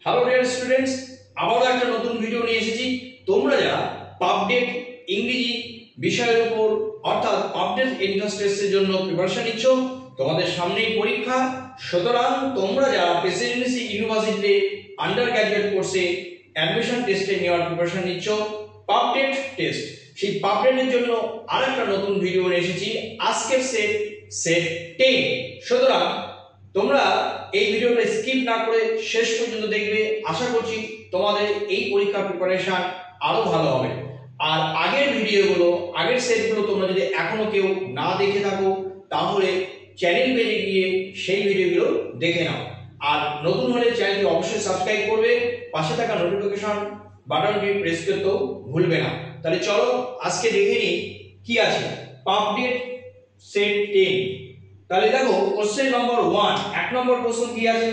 Hello dear students, আবারও একটা নতুন ভিডিও নিয়ে এসেছি। তোমরা যারা পাবডেট ইংরেজি বিষয়ের উপর অর্থাৎ পাবডেট এন্ট্রান্স টেস্টের জন্য প্রিপারেশন নিচ্ছ, তোমাদের সামনেই পরীক্ষা। সুতরাং তোমরা যারা প্রেসিডেন্সি ইউনিভার্সিটিতে আন্ডার গ্র্যাজুয়েট কোর্সে অ্যাডমিশন টেস্টে নেওয়ার প্রিপারেশন নিচ্ছ, পাবডেট টেস্ট, সেই পাবডেটের জন্য আরেকটা নতুন ভিডিও নিয়ে এসেছি। আজকের সেট 10। সুতরাং তোমরা এই ভিডিওটা স্কিপ না করে শেষ পর্যন্ত দেখবে। আশা করছি তোমাদের এই পরীক্ষার প্রিপারেশন আরো ভালো হবে। আর আগের ভিডিওগুলো, আগের সেটগুলো তোমরা যদি এখনো কেউ না দেখে থাকো তাহলে চ্যানেল পেজে গিয়ে সেই ভিডিওগুলো দেখে নাও। আর নতুন হলে চ্যানেলটি অবশ্যই সাবস্ক্রাইব করবে, পাশে থাকা নোটিফিকেশন বাটনটি প্রেস করতেও ভুলবে না। তাহলে চলো আজকে দেখে নিই কি আছে পাবডেট সেট 10। তাহলে দেখো কোশ্চেন নাম্বার 1, এক নম্বর কোশ্চেন কি আছে,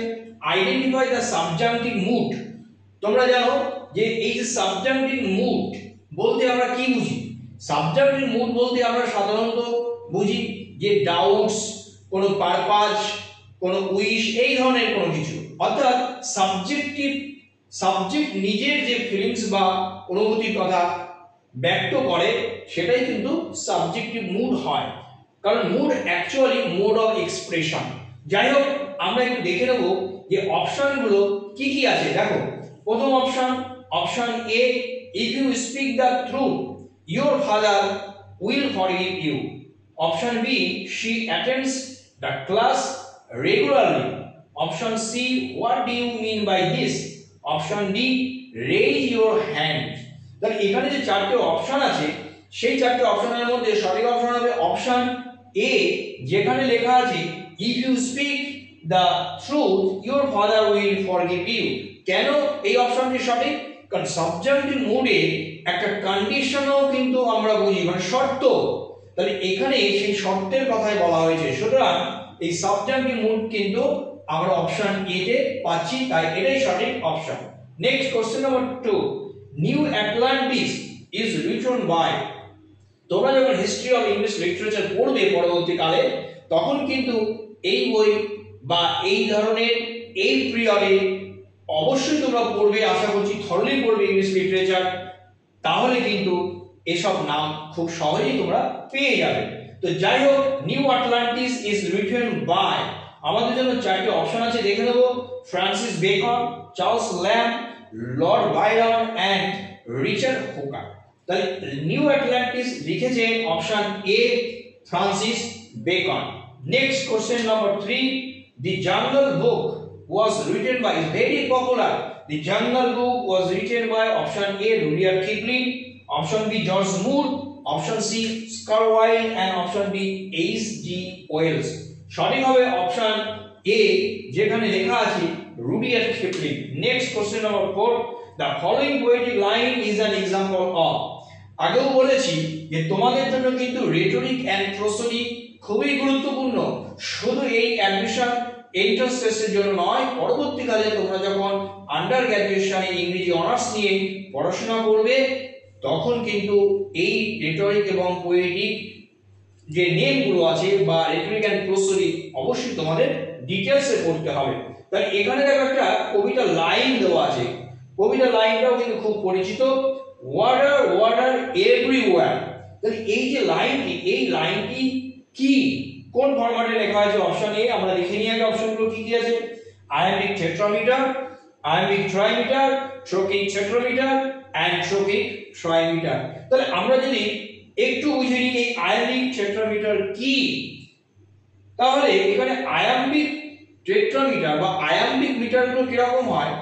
আইডেন্টিফাই দ্য সাবজাংটিভ মুড। তোমরা জানো যে এই যে সাবজাংটিভ মুড বলতে আমরা কি বুঝি? সাবজাংটিভ মুড বলতে আমরা সাধারণত বুঝি যে ডাউটস, কোনো পারপাস, কোনো উইশ, এই ধরনের কোনো কিছু। অর্থাৎ সাবজেক্ট নিজের যে ফিলিংস বা অনুভূতির কথা ব্যক্ত করে সেটাই কিন্তু সাবজেক্টিভ মুড হয়। কারণ mood actually mode of expression. যাই হোক, আমরা একটু দেখে নেব যে অপশনগুলো কি কি আছে। দেখো প্রথম option A, if you speak the truth your father will forgive you. Option B, she attends the class regularly. Option C, what do you mean by this. Option D, raise your hand. তাহলে এখানে যে চারটে option আছে সেই চারটে অপশনের মধ্যে সঠিক অপশন হবে অপশন এ, যেখানে লেখা আছে if you speak the truth your father will forgive you. কেন এই অপশনটি সঠিক? কারণ সাবজাংটিভ মুডে একটা কন্ডিশনও কিন্তু আমরা বুঝি, মানে শর্ত। তাহলে এখানে সেই শর্তের কথাই বলা হয়েছে। সুতরাং এই সাবজাংটিভ মুড কিন্তু আমরা অপশন এ তে পাচ্ছি, তাই এটাই সঠিক option. Next question number 2, New Atlantis is written by. তোমরা যখন হিস্ট্রি অফ ইংলিশ লিটারেচার পড়বে পরবর্তীকালে, তখন কিন্তু এই বই বা এই ধরনের এই পিরিয়ডে অবশ্যই তোমরা পড়বে। আশা করছি থরলি পড়বে ইংলিশ লিটারেচার, তাহলে কিন্তু এসব নাম খুব সহজেই তোমরা পেয়ে যাবে। তো যাই হোক, New Atlantis is written by, আমাদের জন্য চারটি অপশন আছে, দেখে নেব। Francis Bacon, Charles Lamb, Lord Byron and Richard Hooker. তাহলে নিউ আটলান্টিস লিখেছে option A, Francis Bacon. Next question number 3, the jungle book was written by, is very popular. The Jungle Book was written by option A, Rudyard Kipling, option B, George Moore, option C, Oscar Wilde and option D, H.G. Wells. সঠিক হবে option এ, যেখানে লেখা আছে Rudyard Kipling. Next question number 4, the following poetic line is an example of। আগেও বলেছি যে তোমাদের জন্য কিন্তু রেটরিক এন্ড প্রোসোডি খুবই গুরুত্বপূর্ণ, শুধু এই অ্যাডমিশন এন্ট্রান্স টেস্টের জন্য নয়, পরবর্তীকালে তোমরা যখন আন্ডার গ্র্যাজুয়েশনে ইংরেজি অনার্স নিয়ে পড়াশোনা করবে তখন কিন্তু এই রেটরিক এবং পোয়েটিক যে নেমগুলো আছে বা রেটরিক এন্ড প্রোসোডি অবশ্যই তোমাদের ডিটেইলসে পড়তে হবে। তাহলে এখানে দেখো একটা কবিতা লাইন দেওয়া আছে, কবিতা লাইনটাও কিন্তু খুব পরিচিত, ওয়াটার ওয়াটার এভরিওয়্যার। তাহলে এই যে লাইনটি, এই লাইনটি কি, কোন ফরম্যাটে লেখা আছে? Option A. আমরা দেখে নিই আগে অপশনগুলো কি কি আছে। Iambic tetrameter, iambic trimeter, trochaic tetrameter and trochaic trimeter. তাহলে আমরা যদি একটু বুঝে নিই এই আয়াম্বিক টেট্রামিটার কি, তাহলে এখানে আয়াম্বিক টেট্রামিটার বা আয়াম্বিক মিটারগুলো কিরকম হয়,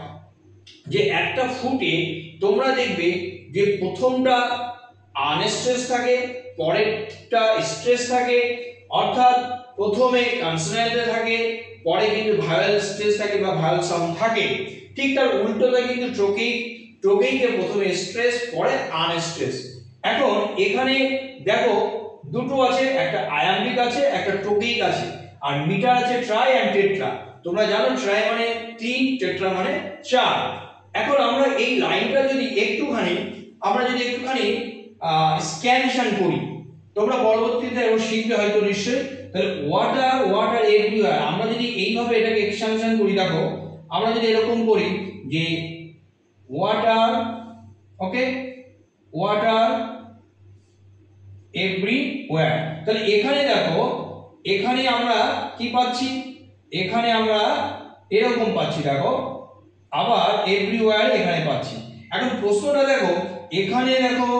যে একটা ফুটে তোমরা দেখবে যে প্রথমটা আনস্ট্রেস থাকে, পরেরটা স্ট্রেস থাকে, অর্থাৎ প্রথমে কনসোনেন্টে থাকে, পরে কিন্তু ভাওয়েল স্ট্রেস থাকে বা ভাওয়েল সাউন্ড থাকে। ঠিক তার উল্টোটা কিন্তু ট্রোকিকে প্রথমে স্ট্রেস, পরে আনস্ট্রেস। এখন এখানে দেখো দুটো আছে, একটা আয়াম্বিক আছে, একটা ট্রোকিক আছে, আর মিটার আছে ট্রাই এন্ড টেট্রা। তোমরা জানো ট্রাই মানে 3, টেট্রা মানে 4। এখন আমরা এই লাইনটা যদি একটুখানি স্ক্যানশন করি, তোমরা পরবর্তীতে আরো শিখবে হয়তো নিশ্চয়ই। তাহলে ওয়াটার ওয়াটার এভরিওয়্যার, আমরা যদি এইভাবে এটাকে এক্সটেনশন করি, দেখো আমরা যদি এরকম করি যে ওয়াটার, ওকে, ওয়াটার এভরিওয়্যার, তাহলে এখানে দেখো, এখানে আমরা কি পাচ্ছি, এখানে আমরা এরকম পাচ্ছি, দেখো আবার এভরিওয়্যার এখানে পাচ্ছি। এখন প্রশ্নটা দেখো, এখানে দেখো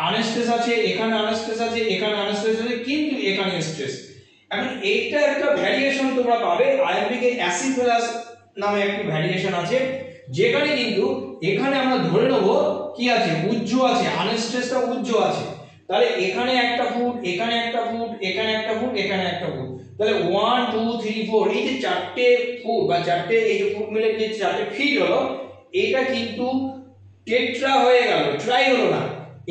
আনস্ট্রেস আছে, এখানে আনস্ট্রেস আছে, এখানে আনস্ট্রেস আছে, কিন্তু এখানে স্ট্রেস। এখন এইটা একটা ভ্যারিয়েশন তোমরা পাবে, আইএমপি কে অ্যাসিফেলাস নামে একটা ভ্যারিয়েশন আছে, যেখানে কিন্তু এখানে আমরা ধরে নেব কি আছে, উজ্জ আছে, আনস্ট্রেসটা উজ্জ আছে। তাহলে এখানে একটা ফুট, এখানে একটা ফুট, এখানে একটা ফুট, এখানে একটা ফুট, তাহলে 1 2 3 4 এই যে চারটে ফুট বা চারটে এই যে ফুট মিলে যে চারটে ফিট হলো, এটা কিন্তু টেট্রা হয়ে গেল, ট্রাই হলো না।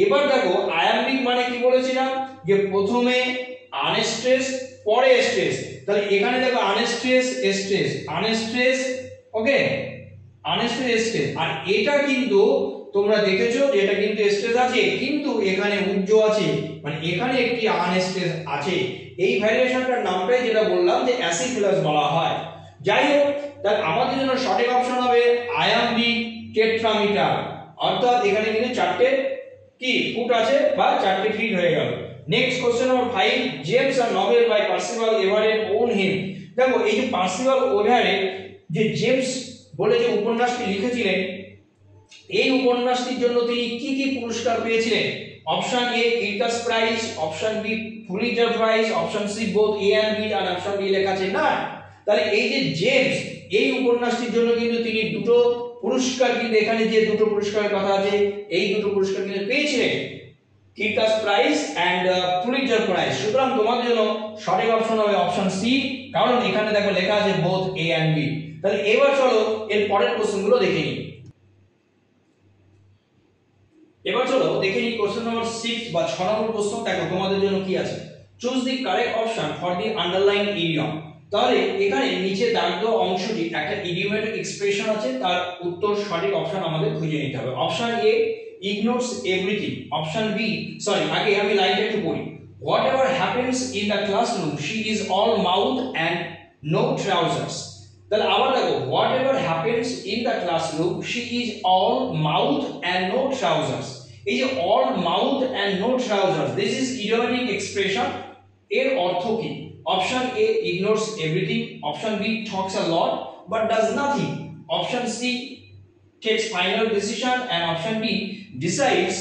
এবার দেখো আয়াম্বিক মানে কি বলেছিলাম, যে প্রথমে আনস্ট্রেস পরে স্ট্রেস, তাহলে এখানে দেখো আনস্ট্রেস স্ট্রেস, আনস্ট্রেস, ওকে, আনস্ট্রেস স্ট্রেস। আর এটা কিন্তু তোমরা দেখেছো যে এটা কিন্তু স্ট্রেস আছে, কিন্তু এখানে উজ্জ আছে, মানে এখানে একটি আনস্ট্রেস আছে। এই ভ্যারিয়েশনটার নামটাই যেটা বললাম যে অ্যাসিফিলাস বলা হয়। যাই হোক, তাহলে আমাদের জন্য সঠিক অপশন হবে আয়াম্বিক টেট্রামিটার, অর্থাৎ এখানে কিন্তু চারটে কি ফুট আছে বা চারটে ফিট হয়ে গেল। নেক্সট কোশ্চেন নাম্বার 5, জেমস আর novel by Percival Everett won him. দেখো এই যে পার্সিভাল এভারেট যে জেমস বলে যে উপন্যাসটি লিখেছিলেন, এই উপন্যাসটির জন্য তিনি কি কি পুরস্কার পেয়েছিলেন? Option A Kirkus prize, option B Pulitzer prize, option C both A and B, আর অপশন ডি লেখা আছে না। তাহলে এই যে জেমস, এই উপন্যাসটির জন্য কিন্তু তিনি দুটো পুরস্কার, কিন্তু এখানে যে দুটো পুরস্কারের কথা আছে, এই দুটো পুরস্কার কিন্তু পেয়েছিলেন, কিরকাস প্রাইজ এন্ড পুলিৎজার প্রাইজ। সুতরাং তোমাদের জন্য সঠিক অপশন হবে অপশন সি, কারণ এখানে দেখো লেখা আছে বোথ এ এন্ড বি। তাহলে এবার চলো এর পরের কোশ্চেনগুলো দেখে নিই। এবার চলো দেখে নিই কোশ্চেন নাম্বার 6 বা 6 নম্বর প্রশ্ন। দেখো তোমাদের জন্য কি আছে, choose the correct option for the underline idiom. তাহলে এখানে নিচে দাগ দেওয়া অংশটি একটা ইডিওমেটিক এক্সপ্রেশন আছে, তার উত্তর সঠিক অপশন আমাদের খুঁজে নিতে হবে। Option A ignores everything, option B, sorry আগে আমি লাইনটা একটু পড়ি, whatever happens in the classroom she is all mouth and no trousers. তাহলে আবার দেখো, whatever happens in the classroom she is all mouth and no trousers. এই যে all mouth and no trousers, this is idiomatic expression, এর অর্থ কি? Option A ignores everything, option B talks a lot but does nothing, option C takes final decision, and option B decides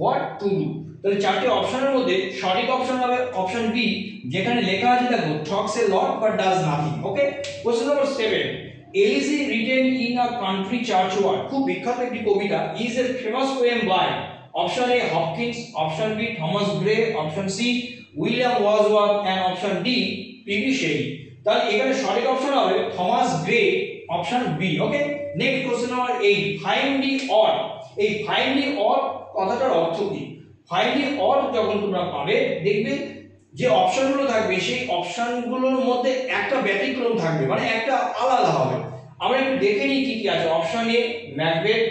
what to do। তাহলে চারটি অপশনের মধ্যে সঠিক অপশন হবে অপশন বি, যেখানে লেখা আছে দেখো talks a lot but does nothing। Okay, question number 7, Elysee written in a country churchyard, খুব বিখ্যাত একটি কবিতা, is a famous poem by option A Hopkins, option B Thomas Gray, option C William Wordsworth, and option D P B Shelley. তাহলে এখানে সঠিক অপশন হবে Thomas Gray, option B. Okay, next question number 8, find the odd. এই find the odd কথাটার অর্থ কি? Find the odd যখন তোমরা পাবে, দেখবে যে অপশনগুলো থাকবে সেই অপশনগুলোর মধ্যে একটা ব্যতিক্রম থাকবে, মানে একটা আলাদা হবে। আমরা একটু দেখে নিই কি কি আছে। Option A Macbeth,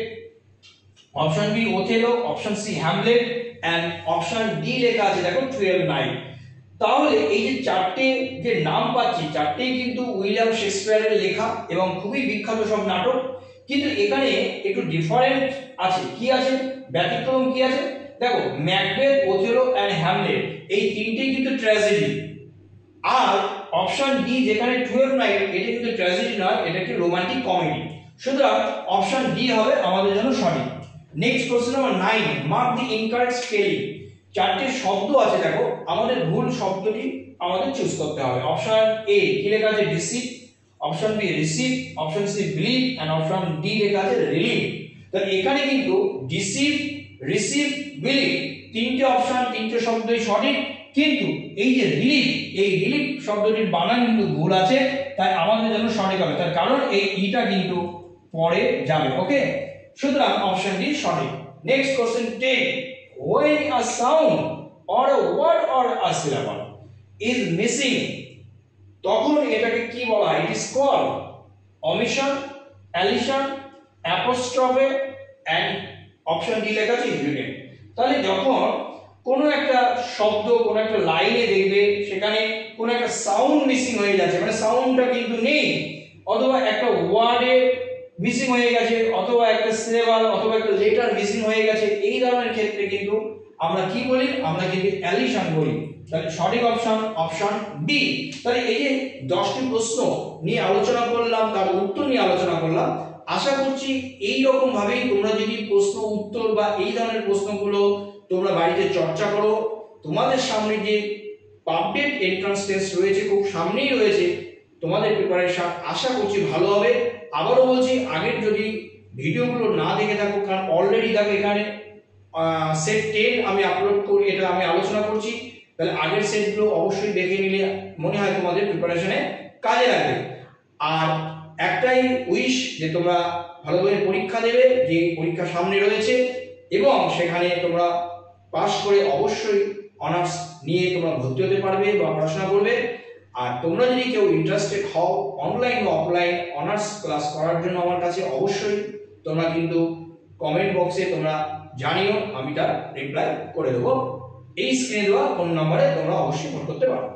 option B Othello, option C Hamlet, and option D লেখা আছে দেখো 12 নাইট। তাহলে এই যে চারটে যে নাম পাচ্ছি, চারটেই কিন্তু উইলিয়াম শেক্সপিয়ারের লেখা এবং খুবই বিখ্যাত সব নাটক, কিন্তু এখানে একটু ডিফারেন্ট আছে। কি আছে ব্যতিক্রম, কি আছে দেখো, ম্যাকবেথ, ওথেলো এন্ড হ্যামলেট এই তিনটেই কিন্তু ট্র্যাজেডি, আর অপশন ডি যেখানে 12 নাইট, এটা কিন্তু ট্র্যাজেডি নয়, এটা একটি রোমান্টিক কমেডি। সুতরাং অপশন ডি হবে আমাদের জন্য সঠিক। নেক্সট কোশ্চেন নাম্বার 9, মার্ক দি ইনকারেক্ট স্পেলিং। চারটি শব্দ আছে দেখো, আমাদের ভুল শব্দটি আমাদের চুজ করতে হবে। অপশন এ কি লেখা আছে deceive, option B receive, option C believe, and option D লেখা আছে রিলিভ। তাহলে এখানে কিন্তু ডিসিভ, রিসিভ, বিলিভ তিনটে অপশন, তিনটে শব্দই সঠিক, কিন্তু এই যে রিলিভ, এই রিলিভ শব্দটির বানান কিন্তু ভুল আছে, তাই আমাদের জন্য সঠিক হবে, তার কারণ এই ইটা কিন্তু পরে যাবে। ওকে, সুতরাং অপশন ডি সঠিক। Next question 10, when a sound or a word or a syllable is missing, তখন এটাকে কি বলা হয়? It is called omission, elision, apostrophe, and option D লেখা আছে hidden। তাহলে যখন কোনো একটা শব্দ, কোনো একটা লাইনে দেখবে সেখানে কোনো একটা সাউন্ড মিসিং হয়ে যাচ্ছে, মানে সাউন্ডটা কিন্তু নেই, অথবা একটা ওয়ার্ডে মিসিং হয়ে গেছে, অথবা একটা সিলেবাস অথবা একটা লেটার মিসিং হয়ে গেছে, এই ধরনের ক্ষেত্রে কিন্তু আমরা কি বলি, আমরা কিন্তু অ্যালিশন বলি। তাহলে সঠিক অপশন ডি। তাহলে এই যে 10টি প্রশ্ন নিয়ে আলোচনা করলাম, তার উত্তর নিয়ে আলোচনা করলাম, আশা করছি এই রকম ভাবেই তোমরা যদি প্রশ্ন উত্তর বা এই ধরনের প্রশ্নগুলো তোমরা বাড়িতে চর্চা করো, তোমাদের সামনে যে পাবলিক এন্ট্রান্স টেস্ট রয়েছে, খুব সামনেই রয়েছে, তোমাদের প্রিপারেশন আশা করছি ভালো হবে। আবারও বলছি, আগের যদি ভিডিওগুলো না দেখে থাকো, কারণ অলরেডি দেখো এখানে সেট 10 আমি আপলোড করি, এটা আমি আলোচনা করছি, তাহলে আগের সেটগুলো অবশ্যই দেখে নিলে মনে হয় তোমাদের প্রিপারেশনে কাজে লাগবে। আর একটাই উইশ যে তোমরা ভালোভাবে পরীক্ষা দেবে, যে পরীক্ষা সামনে রয়েছে, এবং সেখানে তোমরা পাস করে অবশ্যই অনার্স নিয়ে তোমরা ভর্তি হতে পারবে বা পড়াশোনা করবে। আর তোমরা যদি কেউ ইন্টারেস্টেড হও অনলাইন বা অফলাইন অনার্স ক্লাস করার জন্য আমার কাছে, অবশ্যই তোমরা কিন্তু কমেন্ট বক্সে তোমরা জানিও, আমি তার রিপ্লাই করে দেবো। এই স্ক্রিনে দেওয়া ফোন নম্বরে তোমরা অবশ্যই ফোন করতে পারো।